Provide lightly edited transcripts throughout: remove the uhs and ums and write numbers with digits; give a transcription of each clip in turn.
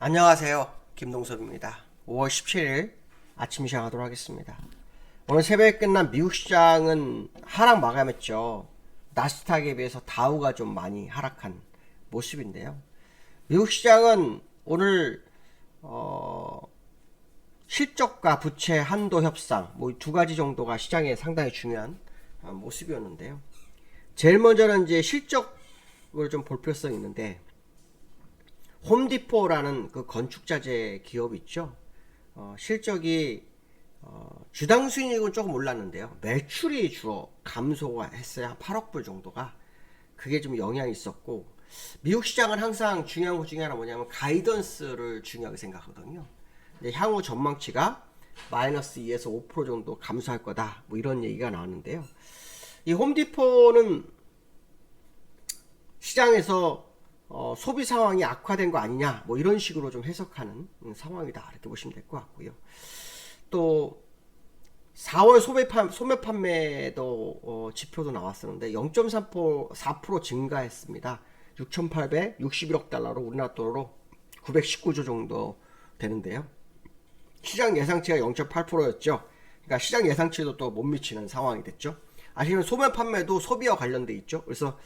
안녕하세요. 김동섭입니다. 5월 17일 아침 시작하도록 하겠습니다. 오늘 새벽에 끝난 미국 시장은 하락 마감했죠. 나스닥에 비해서 다우가 좀 많이 하락한 모습인데요. 미국 시장은 오늘 실적과 부채 한도 협상 뭐 두 가지 정도가 시장에 상당히 중요한 모습이었는데요. 제일 먼저는 이제 실적을 좀 볼 필요성이 있는데, 홈디포라는 그 건축자재 기업 있죠. 실적이 주당 수익은 조금 올랐는데요. 매출이 주로 감소가 했어요. 한 8억 불 정도가. 그게 좀 영향이 있었고, 미국 시장은 항상 중요한 것 중에 하나 뭐냐면 가이던스를 중요하게 생각하거든요. 근데 향후 전망치가 마이너스 2에서 5% 정도 감소할 거다. 뭐 이런 얘기가 나왔는데요. 이 홈디포는 시장에서 소비 상황이 악화된 거 아니냐, 뭐 이런 식으로 좀 해석하는 상황이다, 이렇게 보시면 될 것 같고요. 또 4월 소매 판매도 지표도 나왔었는데 0.4% 증가했습니다. 6,861억 달러로 우리나라 돈으로 919조 정도 되는데요. 시장 예상치가 0.8%였죠. 그러니까 시장 예상치도 또 못 미치는 상황이 됐죠. 아시면 소매 판매도 소비와 관련돼 있죠. 그래서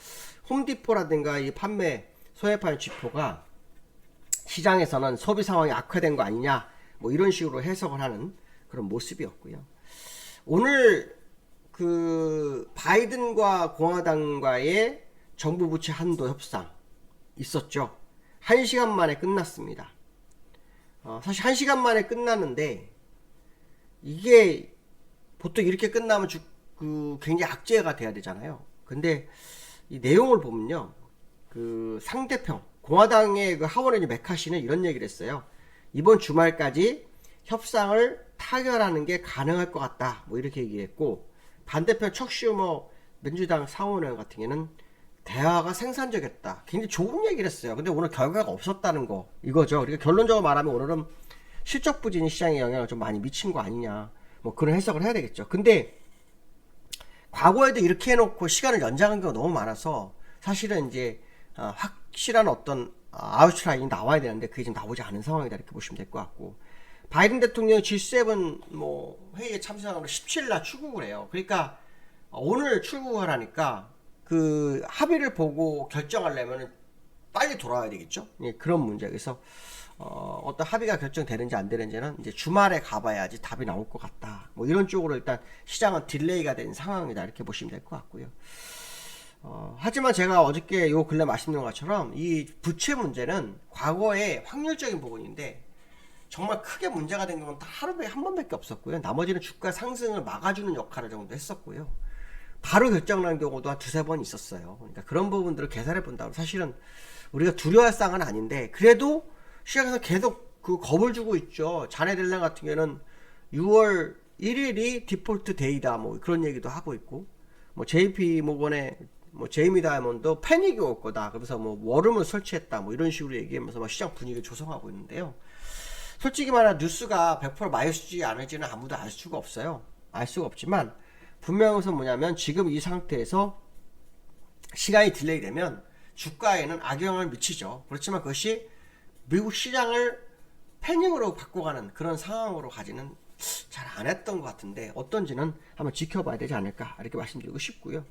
홈디포라든가 이 판매 소매판 지표가 시장에서는 소비 상황이 악화된 거 아니냐, 뭐 이런 식으로 해석을 하는 그런 모습이었고요. 오늘 그 바이든과 공화당과의 정부 부채 한도 협상 있었죠. 1시간 만에 끝났습니다. 사실 1시간 만에 끝났는데, 이게 보통 이렇게 끝나면 굉장히 악재가 돼야 되잖아요. 근데 이 내용을 보면요, 그 상대편 공화당의 그 하원의원 메카시는 이런 얘기를 했어요. 이번 주말까지 협상을 타결하는 게 가능할 것 같다, 뭐 이렇게 얘기했고, 반대편 척 슈머 민주당 상원의원 같은 경우는 대화가 생산적이었다, 굉장히 좋은 얘기를 했어요. 근데 오늘 결과가 없었다는 거 이거죠. 그러니까 결론적으로 말하면 오늘은 실적 부진이 시장에 영향을 좀 많이 미친 거 아니냐, 뭐 그런 해석을 해야 되겠죠. 근데 과거에도 이렇게 해놓고 시간을 연장한 경우가 너무 많아서 사실은 이제 확실한 어떤 아웃라인이 나와야 되는데 그게 지금 나오지 않은 상황이다, 이렇게 보시면 될 것 같고, 바이든 대통령이 G7 뭐 회의에 참석하고 17일 출국을 해요. 그러니까 오늘 출국을 하니까 그 합의를 보고 결정하려면 빨리 돌아와야 되겠죠. 예, 그런 문제. 그래서 어떤 합의가 결정되는지 안 되는지는 이제 주말에 가봐야지 답이 나올 것 같다, 뭐 이런 쪽으로 일단 시장은 딜레이가 된 상황이다, 이렇게 보시면 될 것 같고요. 하지만 제가 어저께 요 근래 말씀드린 것처럼 이 부채 문제는 과거의 확률적인 부분인데, 정말 크게 문제가 된 건 하루에 한 번밖에 없었고요. 나머지는 주가 상승을 막아주는 역할을 정도 했었고요. 바로 결정난 경우도 한 두세 번 있었어요. 그러니까 그런 부분들을 계산해 본다면 사실은 우리가 두려워할 상은 아닌데, 그래도 시장에서 계속 그 겁을 주고 있죠. 자네들랑 같은 경우는 6월 1일이 디폴트 데이다, 뭐 그런 얘기도 하고 있고, 뭐 JP 모건의 뭐 제이미 다이먼도 패닉이 올 거다, 그래서 뭐 워룸을 설치했다, 뭐 이런 식으로 얘기하면서 막 시장 분위기를 조성하고 있는데요. 솔직히 말하면 뉴스가 100% 마이너스지 않을지는 아무도 알 수가 없어요. 알 수가 없지만 분명한 것은 뭐냐면, 지금 이 상태에서 시간이 딜레이 되면 주가에는 악영향을 미치죠. 그렇지만 그것이 미국 시장을 패닝으로 바꿔가는 그런 상황으로 가지는 잘 안 했던 것 같은데, 어떤지는 한번 지켜봐야 되지 않을까, 이렇게 말씀드리고 싶고요.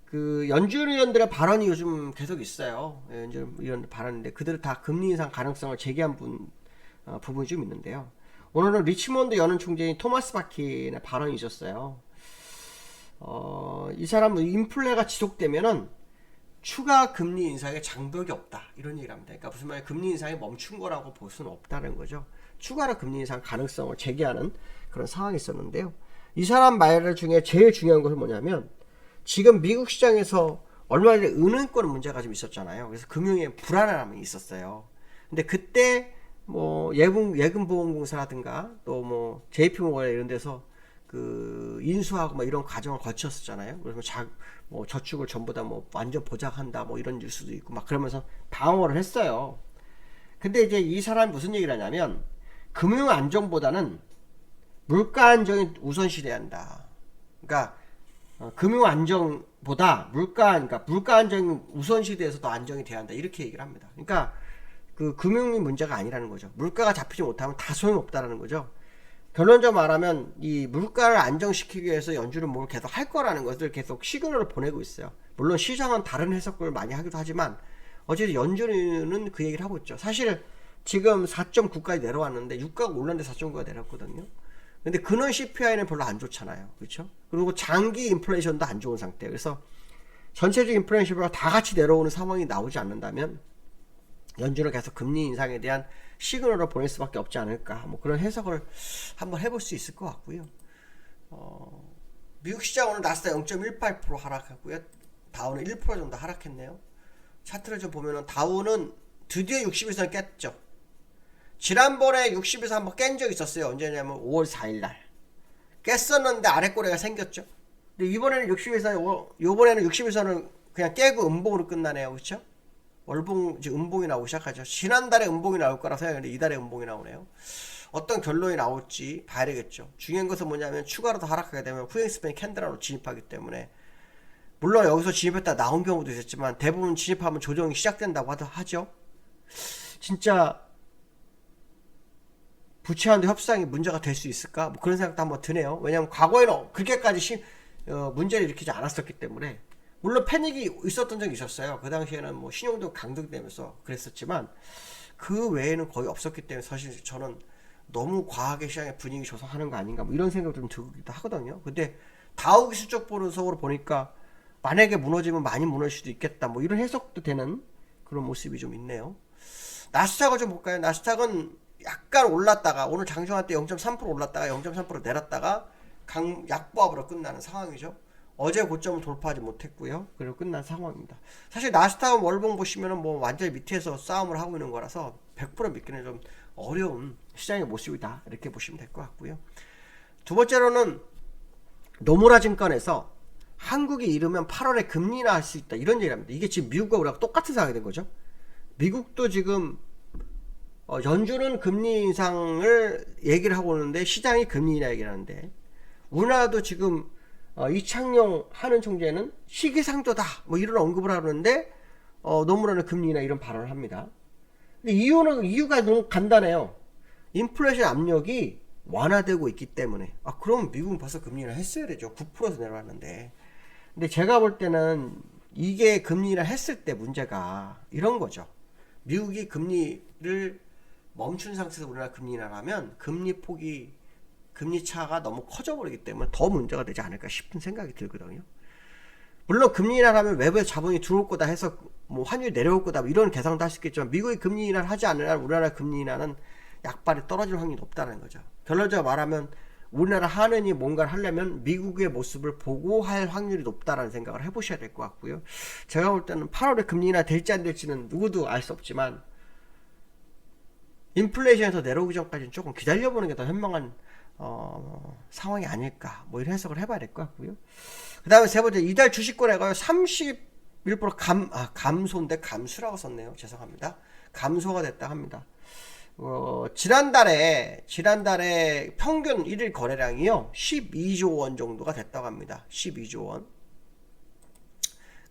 그 연준 의원들의 발언이 요즘 계속 있어요. 연준 의원 발언인데 그들은 다 금리 인상 가능성을 제기한 부분이 좀 있는데요. 오늘은 리치몬드 연은 총재인 토마스 바킨의 발언이 있었어요. 이 사람은 인플레가 지속되면은 추가 금리 인상에 장벽이 없다, 이런 얘기를 합니다. 그러니까 무슨 말이에요? 금리 인상이 멈춘 거라고 볼 수는 없다는 거죠. 추가로 금리 인상 가능성을 제기하는 그런 상황이 있었는데요. 이 사람 말 중에 제일 중요한 것은 뭐냐면, 지금 미국 시장에서 얼마 전에 은행권 문제가 좀 있었잖아요. 그래서 금융에 불안함이 있었어요. 근데 그때 뭐 예금보험공사라든가 또 뭐 JP모건 이런 데서 그 인수하고 뭐 이런 과정을 거쳤었잖아요. 그래서 뭐 저축을 전부 다 뭐 완전 보장한다, 뭐 이런 뉴스도 있고 막 그러면서 방어를 했어요. 근데 이제 이 사람이 무슨 얘기를 하냐면, 금융 안정보다는 물가 안정이 우선시돼야 한다. 그러니까 금융 안정보다 그러니까 물가 안정이 우선시돼서 더 안정이 돼야 한다, 이렇게 얘기를 합니다. 그러니까 그 금융위 문제가 아니라는 거죠. 물가가 잡히지 못하면 다 소용없다라는 거죠. 결론적으로 말하면 이 물가를 안정시키기 위해서 연준은 뭘 계속 할 거라는 것을 계속 시그널을 보내고 있어요. 물론 시장은 다른 해석을 많이 하기도 하지만 어쨌든 연준은 그 얘기를 하고 있죠. 사실 지금 4.9까지 내려왔는데 유가가 올랐는데 4.9가 내렸거든요. 근데 근원 CPI는 별로 안 좋잖아요. 그렇죠? 그리고 장기 인플레이션도 안 좋은 상태. 그래서 전체적인 인플레이션이 다 같이 내려오는 상황이 나오지 않는다면 연준은 계속 금리 인상에 대한 시그널을 보낼 수밖에 없지 않을까. 뭐 그런 해석을 한번 해볼 수 있을 것 같고요. 미국 시장 오늘 나스닥 0.18% 하락하고요. 다우는 1% 정도 하락했네요. 차트를 좀 보면은 다우는 드디어 60일선 깼죠. 지난번에 60일선 한번 깬 적이 있었어요. 언제냐면 5월 4일날 깼었는데 아래꼬리가 생겼죠. 근데 이번에는 60일선, 요번에는 60일선은 그냥 깨고 음봉으로 끝나네요. 그렇죠? 월봉, 이제 음봉이 나오기 시작하죠. 지난달에 음봉이 나올 거라 생각했는데 이달에 음봉이 나오네요. 어떤 결론이 나올지 봐야 되겠죠. 중요한 것은 뭐냐면 추가로 더 하락하게 되면 후행스팬이 캔들하로 진입하기 때문에, 물론 여기서 진입했다 나온 경우도 있었지만 대부분 진입하면 조정이 시작된다고 하죠. 진짜 부채한도 협상이 문제가 될 수 있을까? 뭐 그런 생각도 한번 드네요. 왜냐하면 과거에는 그렇게까지 문제를 일으키지 않았었기 때문에. 물론 패닉이 있었던 적이 있었어요. 그 당시에는 뭐 신용도 강등되면서 그랬었지만 그 외에는 거의 없었기 때문에 사실 저는 너무 과하게 시장의 분위기 조성하는 거 아닌가 뭐 이런 생각을 좀 들기도 하거든요. 근데 다우 기술적 분석으로 보니까 만약에 무너지면 많이 무너질 수도 있겠다 뭐 이런 해석도 되는 그런 모습이 좀 있네요. 나스닥을 좀 볼까요? 나스닥은 약간 올랐다가 오늘 장중한 때 0.3% 올랐다가 0.3% 내렸다가 약보합으로 끝나는 상황이죠. 어제 고점을 돌파하지 못했고요. 그리고 끝난 상황입니다. 사실 나스닥은 월봉 보시면은 뭐 완전히 밑에서 싸움을 하고 있는 거라서 100% 믿기는 좀 어려운 시장의 모습이다. 이렇게 보시면 될 것 같고요. 두 번째로는 노무라 증권에서 한국이 이르면 8월에 금리 인하할 수 있다. 이런 얘기를 합니다. 이게 지금 미국과 우리가 똑같은 상황이 된 거죠. 미국도 지금 연준은 금리 인상을 얘기를 하고 오는데 시장이 금리 인하 얘기를 하는데 우리나라도 지금 이창용 하는 총재는 시기상조다 뭐 이런 언급을 하는데 노무라는 금리 인하 이런 발언을 합니다. 근데 이유가 너무 간단해요. 인플레이션 압력이 완화되고 있기 때문에. 그럼 미국은 벌써 금리 인하 했어야 되죠. 9%에서 내려왔는데. 근데 제가 볼 때는 이게 금리 인하 했을 때 문제가 이런 거죠. 미국이 금리를 멈춘 상태에서 우리나라 금리 인하를 하면 금리 차가 너무 커져버리기 때문에 더 문제가 되지 않을까 싶은 생각이 들거든요. 물론 금리 인하를 하면 외부에 자본이 들어올 거다 해서 뭐 환율이 내려올 거다 이런 계산도 할 수 있겠지만 미국이 금리 인하를 하지 않는 한 우리나라 금리 인하는 약발이 떨어질 확률이 높다는 거죠. 결론적으로 말하면 우리나라 하느니 뭔가를 하려면 미국의 모습을 보고 할 확률이 높다라는 생각을 해보셔야 될 것 같고요. 제가 볼 때는 8월에 금리 인하 될지 안 될지는 누구도 알 수 없지만 인플레이션에서 내려오기 전까지는 조금 기다려보는 게 더 현명한 상황이 아닐까 뭐 이런 해석을 해봐야 될 것 같고요. 그 다음에 세 번째 이달 주식거래가요 31% 감소인데 감수라고 썼네요. 죄송합니다. 감소가 됐다 합니다. 지난달에 평균 1일 거래량이요 12조 원 정도가 됐다고 합니다. 12조 원.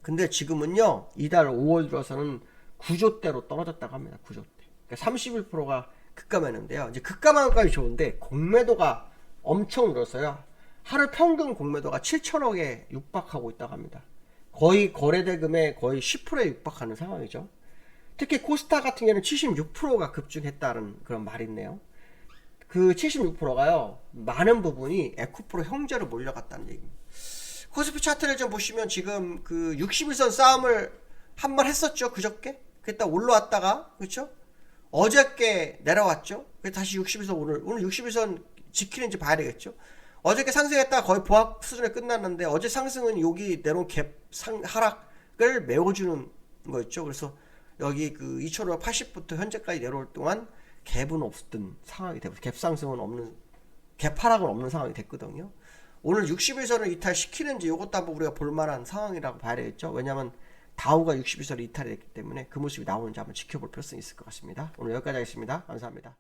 근데 지금은요 이달 5월 들어서는 9조대로 떨어졌다고 합니다. 9조대. 그러니까 31%가 급감했는데요. 이제 급감한까지 좋은데 공매도가 엄청 늘었어요. 하루 평균 공매도가 7천억에 육박하고 있다고 합니다. 거의 거래대금의 거의 10%에 육박하는 상황이죠. 특히 코스타 같은 경우는 76%가 급증했다는 그런 말이 있네요. 그 76%가요 많은 부분이 에코프로 형제로 몰려갔다는 얘기입니다. 코스피 차트를 좀 보시면 지금 그 61선 싸움을 한번 했었죠. 그저께 그때 올라왔다가 그렇죠. 어저께 내려왔죠. 다시 61선 오늘 61선 지키는지 봐야 되겠죠. 어저께 상승했다가 거의 보합 수준에 끝났는데 어제 상승은 여기 내려온 갭 하락을 메워주는 거였죠. 그래서 여기 그 2580부터 현재까지 내려올 동안 갭은 없던 상황이 되고 갭 상승은 없는 갭 하락은 없는 상황이 됐거든요. 오늘 60일선을 이탈시키는지 이것도 한번 우리가 볼만한 상황이라고 봐야 되겠죠. 왜냐하면 다우가 60일선을 이탈이 됐기 때문에 그 모습이 나오는지 한번 지켜볼 필요성이 있을 것 같습니다. 오늘 여기까지 하겠습니다. 감사합니다.